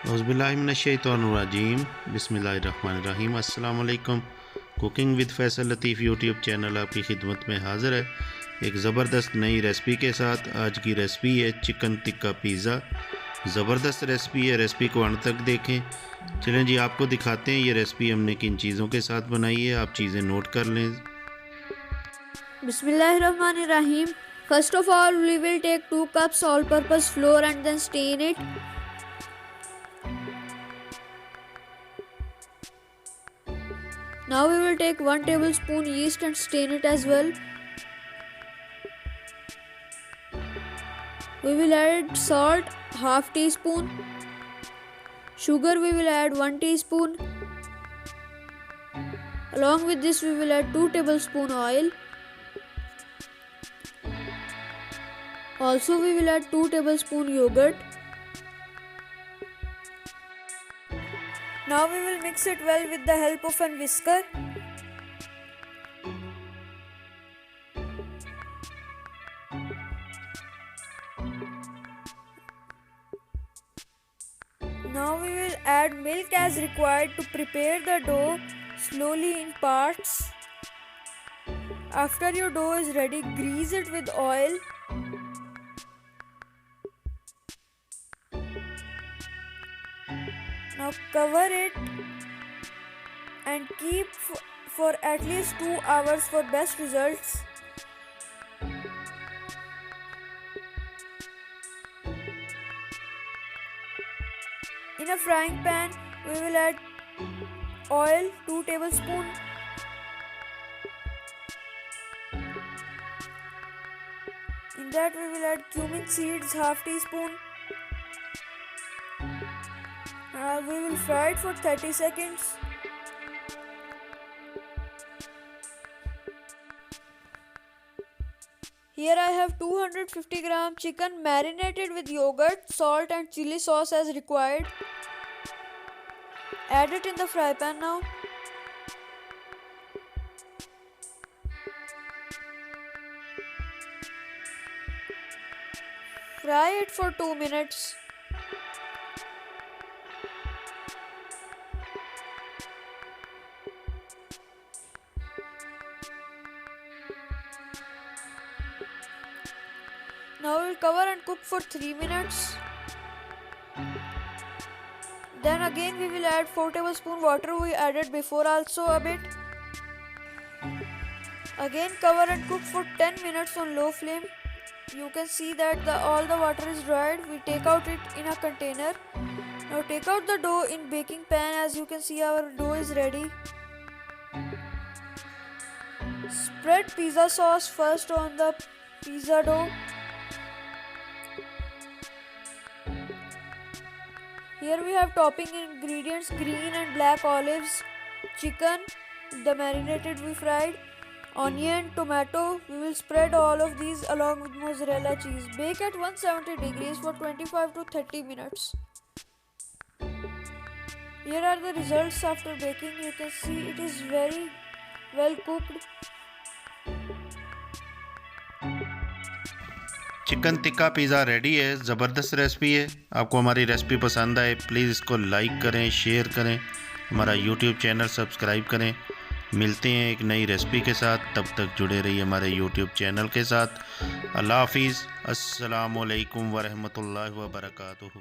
औज़ुबिल्लाहिमिनश्शैतानिर्रजीम बिस्मिल्लाहिर्रहमानिर्रहीम। अस्सलाम वालेकुम। Cooking with Faisal Latif YouTube channel आपकी खिदमत में हाज़िर है एक ज़बरदस्त नई रेसिपी के साथ। आज की रेसिपी है चिकन टिक्का पिज़्ज़ा। ज़बरदस्त रेसिपी है, रेसिपी को अंत तक देखें। चलें जी, आपको दिखाते हैं ये रेसिपी हमने किन चीज़ों के साथ बनाई है। आप चीज़ें नोट कर लें। Bismillahirrahmanirrahim. First of all, we will take 2 cups all-purpose flour and then stain it. Now we will take 1 tablespoon yeast and stain it as well. We will add salt half teaspoon. Sugar we will add 1 teaspoon. Along with this we will add 2 tablespoon oil. Also we will add 2 tablespoon yogurt. Now we will mix it well with the help of a whisker. Now we will add milk as required to prepare the dough slowly in parts. After your dough is ready, grease it with oil. Now cover it and keep for at least 2 hours for best results. In a frying pan, we will add oil 2 tablespoons. In that we will add cumin seeds half teaspoon. We will fry it for 30 seconds. Here I have 250 gram chicken marinated with yogurt, salt and chili sauce as required. Add it in the fry pan now. Fry it for 2 minutes. Now we'll cover and cook for 3 minutes. Then again we will add 4 tablespoon water we added before also a bit. Again cover and cook for 10 minutes on low flame. You can see that all the water is dried. We take out it in a container. Now take out the dough in baking pan. As you can see, our dough is ready. Spread pizza sauce first on the pizza dough. Here we have topping ingredients: green and black olives, chicken, the marinated we fried, onion, tomato. We will spread all of these along with mozzarella cheese. Bake at 170 degrees for 25 to 30 minutes. Here are the results after baking. You can see it is very well cooked. Chicken tikka pizza ready है। ज़बरदस्त recipe है। आपको हमारी recipe पसंद आए please इसको like करें, share करें, हमारा यूट्यूब चैनल सब्सक्राइब करें। मिलते हैं एक नई रेसिपी के साथ, तब तक जुड़े रहिए हमारे यूट्यूब चैनल के साथ। अल्लाह हाफिज़। अस्सलामु अलैकुम वरहमतुल्लाहि वबरकातुहू।